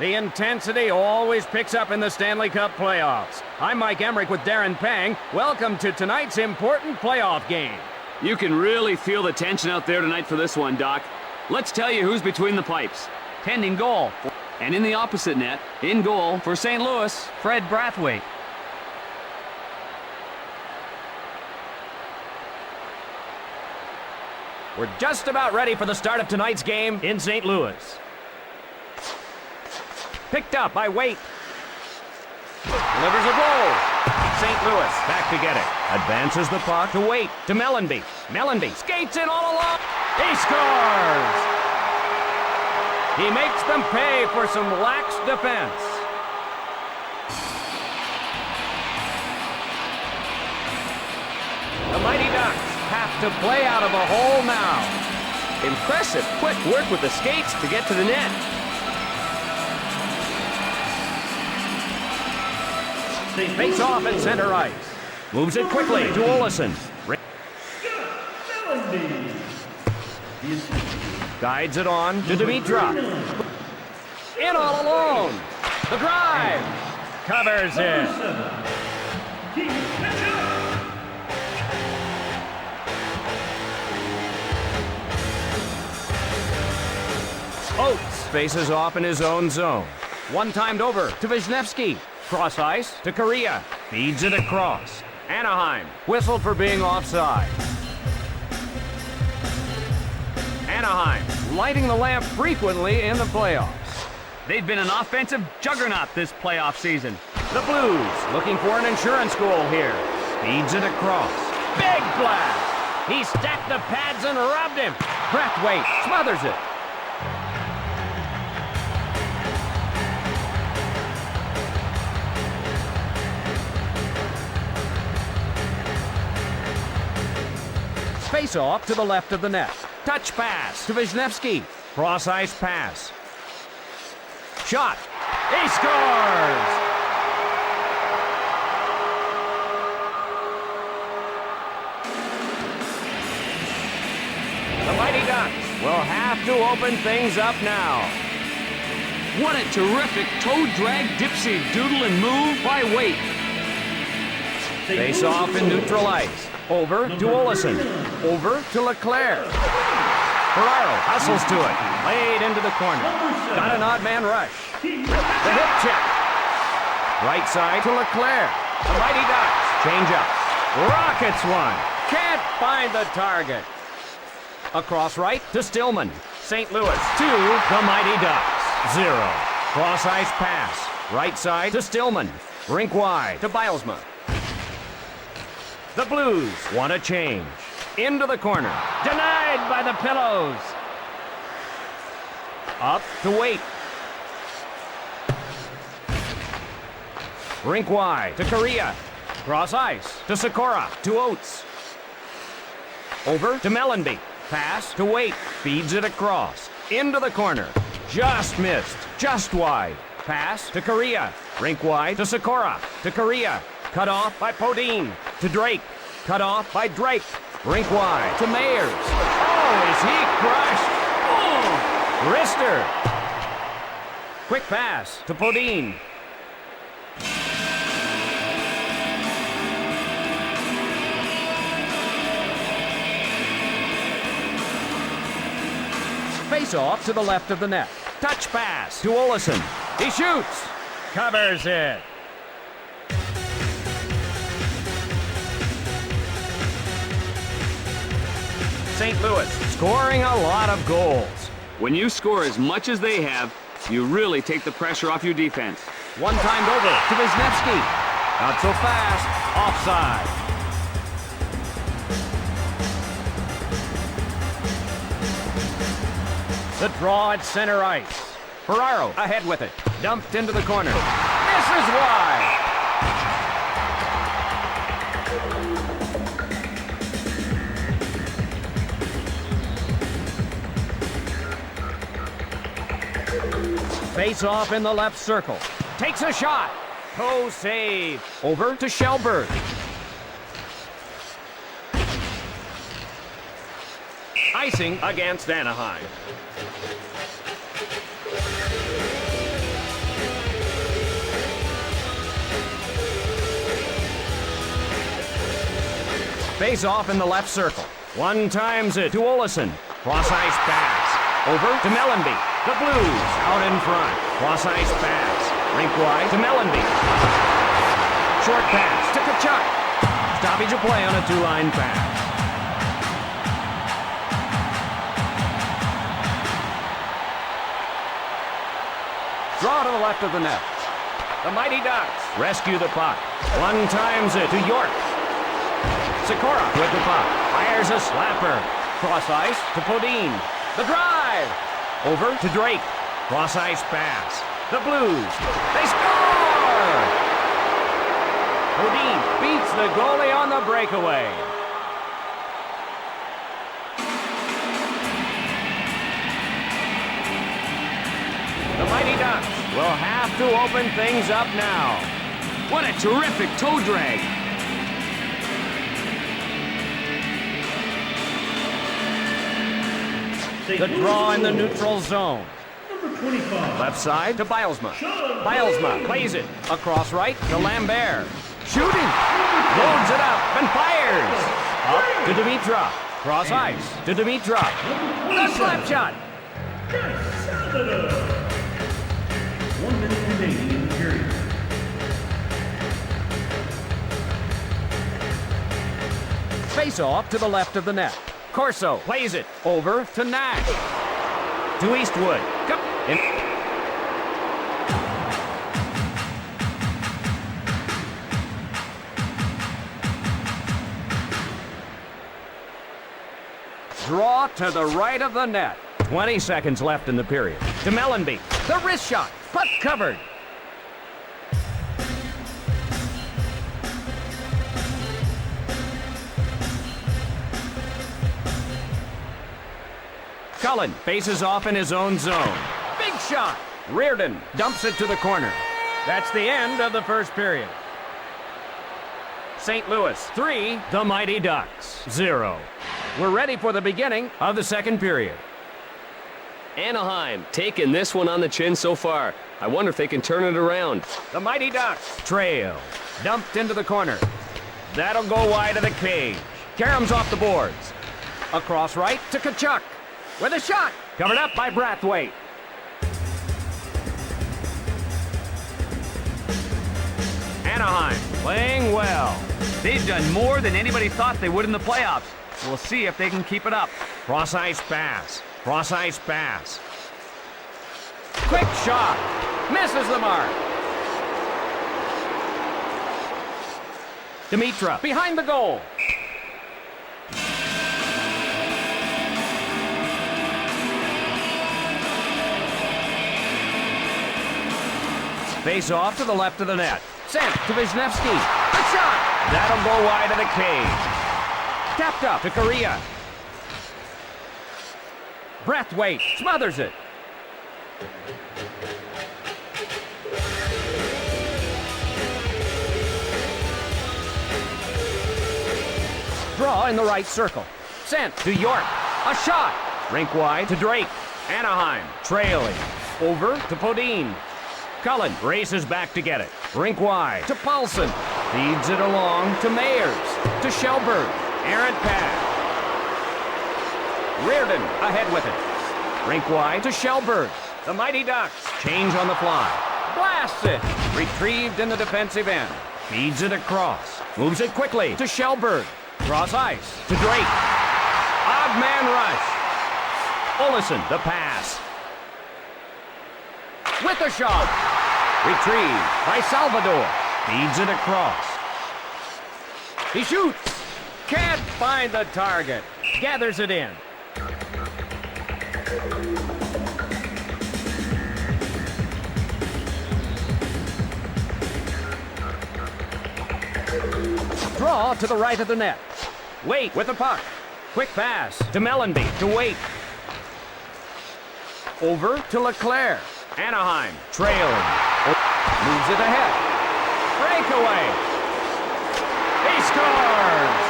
The intensity always picks up in the Stanley Cup playoffs. I'm Mike Emmerich with Darren Pang. Welcome to tonight's important playoff game. You can really feel the tension out there tonight for this one, Doc. Let's tell you who's between the pipes. Pinned in goal. And in the opposite net, in goal for St. Louis, Fred Brathwaite. We're just about ready for the start of tonight's game in St. Louis. Picked up by Waite. Delivers a goal. St. Louis back to get it. Advances the puck to Waite. To Mellenby. Mellenby skates in all along. He scores! He makes them pay for some lax defense. The Mighty Ducks have to play out of a hole now. impressive quick work with the skates to get to the net. They face off at center ice. Moves it quickly to Olesen. Guides it on to Dimitrov. In all alone. The drive. Covers it. Oates faces off in his own zone. One timed over to Wisniewski. Cross ice to Korea. Feeds it across. Anaheim whistled for being offside. Anaheim lighting the lamp frequently in the playoffs. They've been an offensive juggernaut this playoff season. The Blues looking for an insurance goal here. Feeds it across. Big blast! He stacked the pads and rubbed him. Brathwaite smothers it. Face off to the left of the net. Touch pass to Wisniewski. Cross ice pass. Shot. He scores! The Mighty Ducks will have to open things up now. What a terrific toe drag, dipsy, doodle, and move by Waite. Face off in neutral ice. Over to Olesen. Over to Leclerc. Ferraro hustles to it. Laid into the corner. Got an odd man rush. The hip check. Right side to Leclerc. The Mighty Ducks change up. Rockets one. Can't find the target. Across right to Stillman. St. Louis 2. The Mighty Ducks 0. Cross ice pass. Right side to Stillman. Rink wide to Bilesma. The Blues want a change. Into the corner. Denied by the Pillows. Up to Waite. Rink wide to Korea. Cross ice to Sikora. To Oates. Over to Mellenby. Pass to Waite. Feeds it across. Into the corner. Just missed. Just wide. Pass to Korea. Rink wide to Sikora. To Korea. Cut off by Podine. To Drake. Cut off by Drake. Rink wide to Mayers. Oh, is he crushed? Oh! Wrister. Quick pass to Podine. Face off to the left of the net. Touch pass to Olesen. He shoots. Covers it. St. Louis scoring a lot of goals. When you score as much as they have, you really take the pressure off your defense. One timed over to Wisniewski. Not so fast. Offside. The draw at center ice. Ferraro ahead with it. Dumped into the corner. This is wide. Face off in the left circle. Takes a shot. Toe save. Over to Shelberg. Icing against Anaheim. Face off in the left circle. One times it to Olesen. Cross ice pass. Over to Mellenby. The Blues out in front. Cross ice pass. Rink wide to Mellenby. Short pass to Tkachuk. Stoppage of play on a two-line pass. Draw to the left of the net. The Mighty Ducks rescue the puck. One times it to York. Sikora with the puck. Fires a slapper. Cross ice to Podine. The drive. Over to Drake. Cross ice pass. The Blues. They score! Podine beats the goalie on the breakaway. The Mighty Ducks will have to open things up now. What a terrific toe drag. The draw in the neutral zone. Number 25. Left side to Bilesma. Bilesma plays it across right to Lambert. Shooting. Loads it up and fires. Up to Dimitrov. Cross ice to Dimitrov. The slap shot. Salvador. 1 minute remaining in the period. Face off to the left of the net. Corso plays it over to Nash. To Eastwood. In. Draw to the right of the net. 20 seconds left in the period. To Mellenby. The wrist shot. Puck covered. Cullen faces off in his own zone. Big shot. Reardon dumps it to the corner. That's the end of the first period. St. Louis 3, the Mighty Ducks 0. We're ready for the beginning of the second period. Anaheim taking this one on the chin so far. I wonder if they can turn it around. The Mighty Ducks trail. Dumped into the corner. That'll go wide of the cage. Karam's off the boards. Across right to Tkachuk. With a shot. Covered up by Brathwaite. Anaheim playing well. They've done more than anybody thought they would in the playoffs. We'll see if they can keep it up. Cross ice pass. Cross ice pass. Quick shot. Misses the mark. Dimitrov behind the goal. Face off to the left of the net. Sent to Wisniewski. A shot. That'll go wide of the cage. Tapped up to Correa. Brathwaite smothers it. Draw in the right circle. Sent to York. A shot. Rink wide to Drake. Anaheim trailing. Over to Podine. Cullen races back to get it. Rink wide to Paulson. Feeds it along to Mayers. To Shelberg. Errant pass. Reardon ahead with it. Rink wide to Shelberg. The Mighty Ducks change on the fly. Blasts it. Retrieved in the defensive end. Feeds it across. Moves it quickly to Shelberg. Cross ice to Drake. Odd man rush. Olesen the pass. With the shot. Retrieved by Salvador. Feeds it across. He shoots. Can't find the target. Gathers it in. Draw to the right of the net. Wait with the puck. Quick pass to Mellenby to Wait. Over to Leclerc. Anaheim trailing. Moves it ahead. Breakaway. He scores!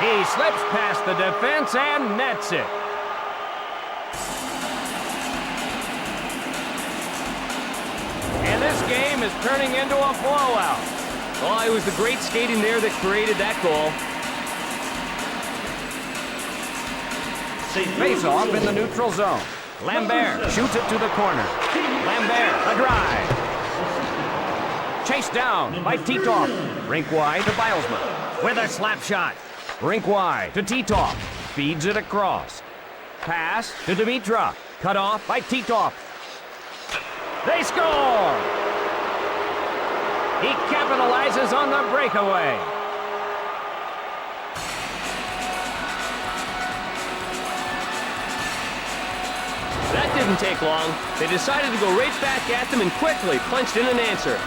He slips past the defense and nets it. And this game is turning into a blowout. Oh, it was the great skating there that created that goal. Face off in the neutral zone. Lambert shoots it to the corner. Lambert, a drive. Chased down by Titov. Rink wide to Bilesman with a slap shot. Rink wide to Titov. Feeds it across. Pass to Dimitrov. Cut off by Titov. They score! He capitalizes on the breakaway. That didn't take long. They decided to go right back at them and quickly punched in an answer.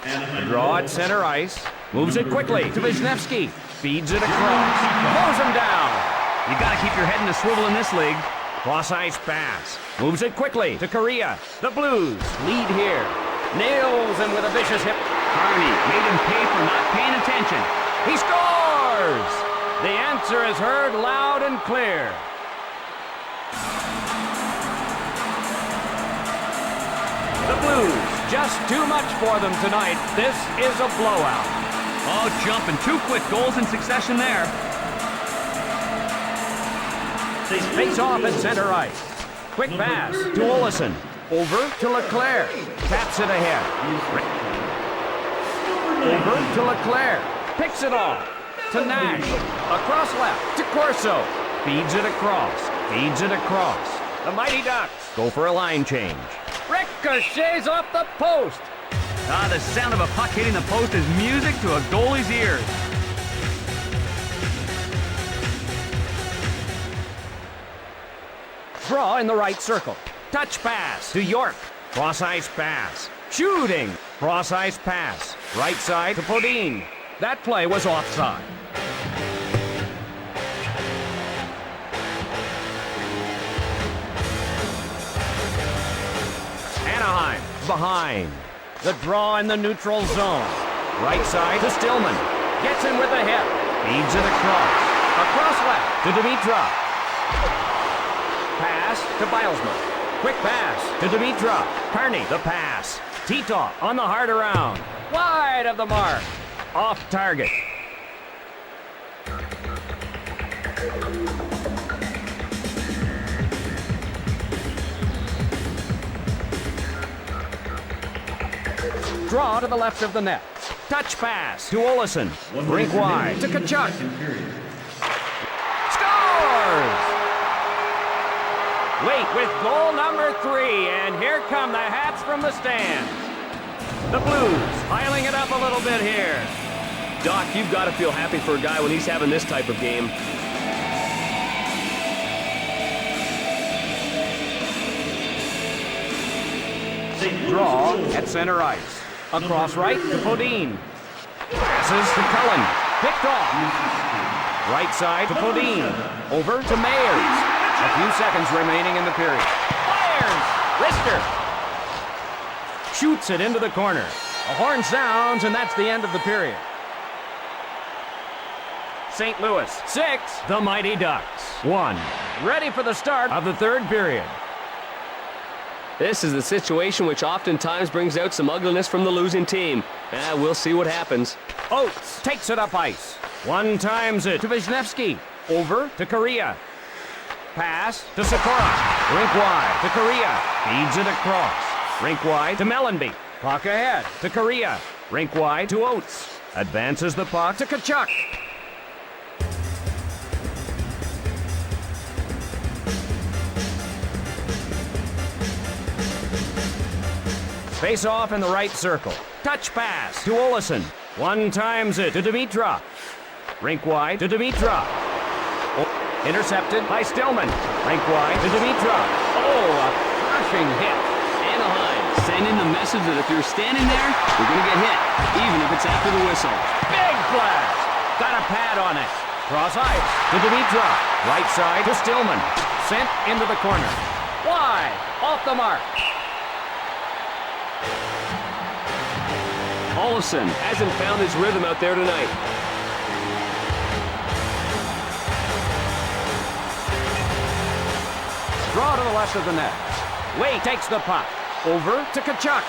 A draw at center ice. Moves it quickly to Wisniewski. Feeds it across. Mows him down. You got to keep your head in the swivel in this league. Cross-ice pass. Moves it quickly to Korea. The Blues lead here. Nails him with a vicious hit. Carney made him pay for not paying attention. He scores! The answer is heard loud and clear. The Blues, just too much for them tonight. This is a blowout. Oh, jumping. 2 quick goals in succession there. Face off at center ice. Quick pass to Olesen. Over to Leclerc. Taps it ahead. Over to Leclerc. Picks it off to Nash. Across left to Corso. Feeds it across. Feeds it across. The Mighty Ducks go for a line change. Ricochets off the post. Ah, the sound of a puck hitting the post is music to a goalie's ears. Draw in the right circle. Touch pass to York. Cross-ice pass. Shooting. Cross-ice pass. Right side to Podine. That play was offside. Anaheim behind. The draw in the neutral zone. Right side to Stillman. Gets in with a hit. Feeds it across. Across left to Dimitrov. Pass to Bilesman. Quick pass to Dimitrov. Kearney, the pass. Titov on the hard around. Wide of the mark. Off target. Draw to the left of the net. Touch pass to Olesen. Rink wide to Kachuk. Scores! Wait with goal number 3, and here come the hats from the stands. The Blues piling it up a little bit here. Doc, you've got to feel happy for a guy when he's having this type of game. Draw at center ice. Across right to Podine. Passes to Cullen. Picked off. Right side to Podine. Over to Mayers. A few seconds remaining in the period. Fires! Wrister! Shoots it into the corner. A horn sounds, and that's the end of the period. St. Louis 6, the Mighty Ducks 1. Ready for the start of the third period. This is the situation which oftentimes brings out some ugliness from the losing team. We'll see what happens. Oates takes it up ice. One times it to Wisniewski. Over to Korea. Pass to Sikora. Rink wide to Korea. Feeds it across. Rink wide to Mellenby. Puck ahead to Korea. Rink wide to Oates. Advances the puck to Kachuk. Face off in the right circle. Touch pass to Olesen. One times it to Dimitrov. Rink wide to Dimitrov. Intercepted by Stillman. Rink wide to Dimitrov. Oh, a crushing hit. Anaheim sending the message that if you're standing there, you're going to get hit, even if it's after the whistle. Big blast. Got a pad on it. Cross ice to Dimitrov. Right side to Stillman. Sent into the corner. Wide. Off the mark. Olesen hasn't found his rhythm out there tonight. Draw to the left of the net. Wade takes the puck. Over to Tkachuk.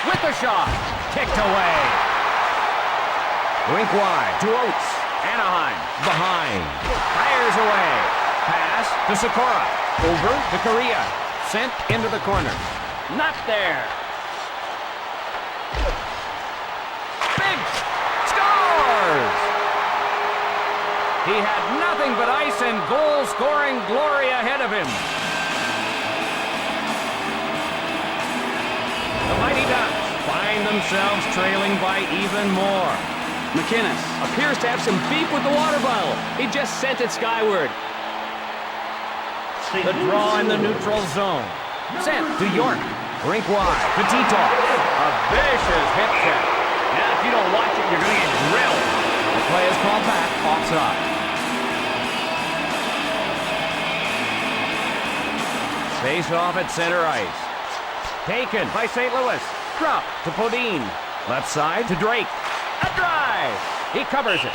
With the shot. Kicked away. Rink wide to Oates. Anaheim behind. Fires away. Pass to Sikora. Over to Korea. Sent into the corner. Not there. Big scores! He had nothing but ice and goal-scoring glory ahead of him. The Mighty Ducks find themselves trailing by even more. McInnes appears to have some beef with the water bottle. He just sent it skyward. The draw in the neutral zone. Sent to York. Rink wide to Tito. A vicious hip check. Now, if you don't watch it, you're going to get drilled. The play is called back offside. Face off at center ice. Taken by St. Louis. Drop to Podine. Left side to Drake. A drive. He covers it.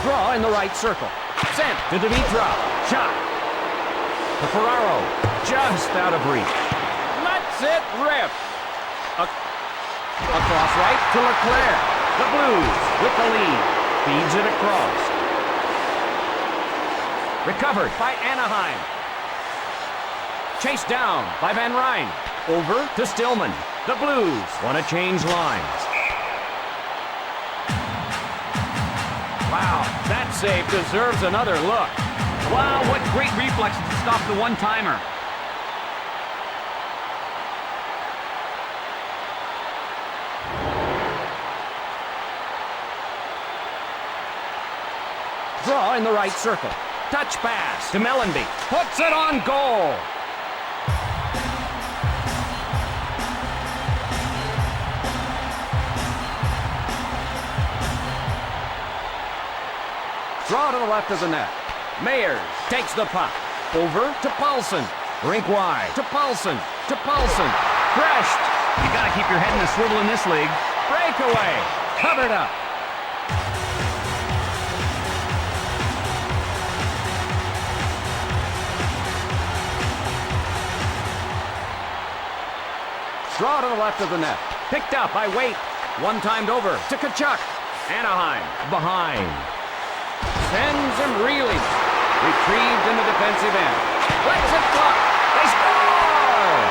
Draw in the right circle. Sent to Dimitrov. Shot. To Ferraro. Just out of reach. Lets it rip. Across right to Leclerc. The Blues with the lead. Feeds it across. Recovered by Anaheim. Chased down by Van Ryn. Over to Stillman. The Blues want to change lines. Wow, that save deserves another look. Wow, what great reflexes to stop the one-timer. Draw in the right circle. Touch pass to Mellenby. Puts it on goal. Draw to the left of the net. Mayers takes the puck. Over to Paulson. Rink wide to Paulson. To Paulson. Crushed. You got to keep your head in the swivel in this league. Breakaway. Covered up. Draw to the left of the net. Picked up by Waite. One-timed over to Tkachuk. Anaheim behind. Sends him reeling. Retrieved in the defensive end. Lets it fly. They score!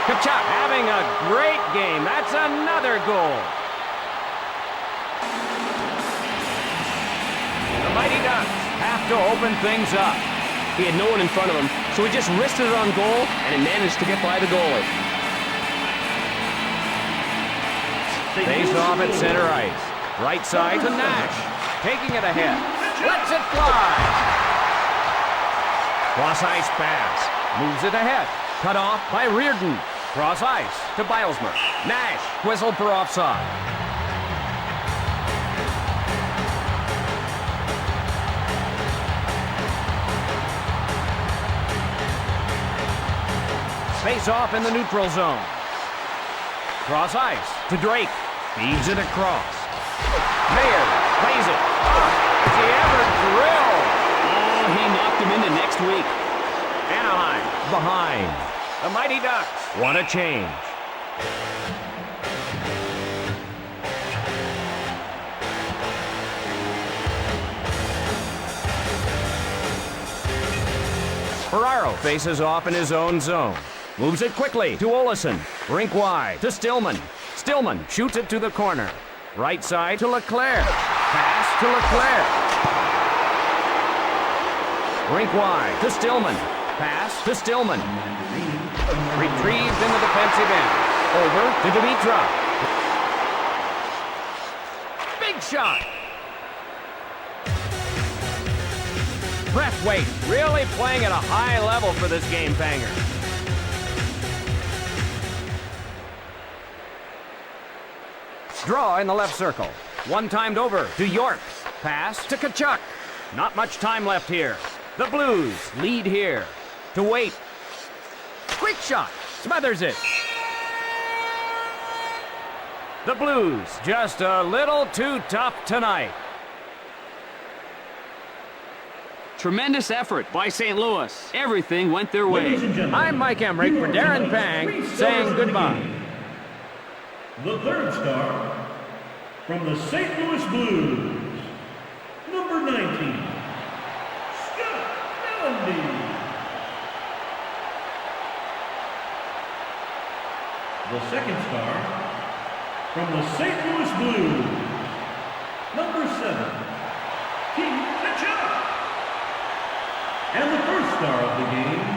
Tkachuk having a great game. That's another goal. The Mighty Ducks have to open things up. He had no one in front of him, so he just wristed it on goal, and he managed to get by the goalie. Face off at center ice. Right side to Nash. Taking it ahead. Lets it fly. Cross ice pass. Moves it ahead. Cut off by Reardon. Cross ice to Bilesmer. Nash whistled for offside. Face off in the neutral zone. Cross ice to Drake. Feeds it across. Mayer plays it. Does he ever drill? Oh, he knocked him into next week. Anaheim behind. The Mighty Ducks want to change. Ferraro faces off in his own zone. Moves it quickly to Olesen. Rink wide to Stillman. Stillman shoots it to the corner. Right side to Leclerc. Pass to Leclerc. Rink wide to Stillman. Pass to Stillman. Retrieved in the defensive end. Over to Dimitrov. Big shot. Breathwaite really playing at a high level for this game banger. Draw in the left circle. One-timed over to York. Pass to Tkachuk. Not much time left here. The Blues lead here. To Waite. Quick shot. Smothers it. The Blues just a little too tough tonight. Tremendous effort by St. Louis. Everything went their way. Ladies and gentlemen, I'm Mike Emmerich for here are Darren tonight's Pang three stars saying of the goodbye. game. The third star from the St. Louis Blues, number 19, Scott Mellanby. The second star from the St. Louis Blues, number 7, Keith Kachuk. And the first star of the game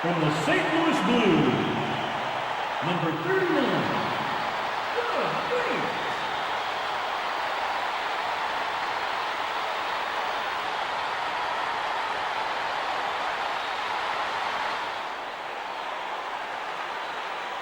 from the St. Louis Blues, number 39,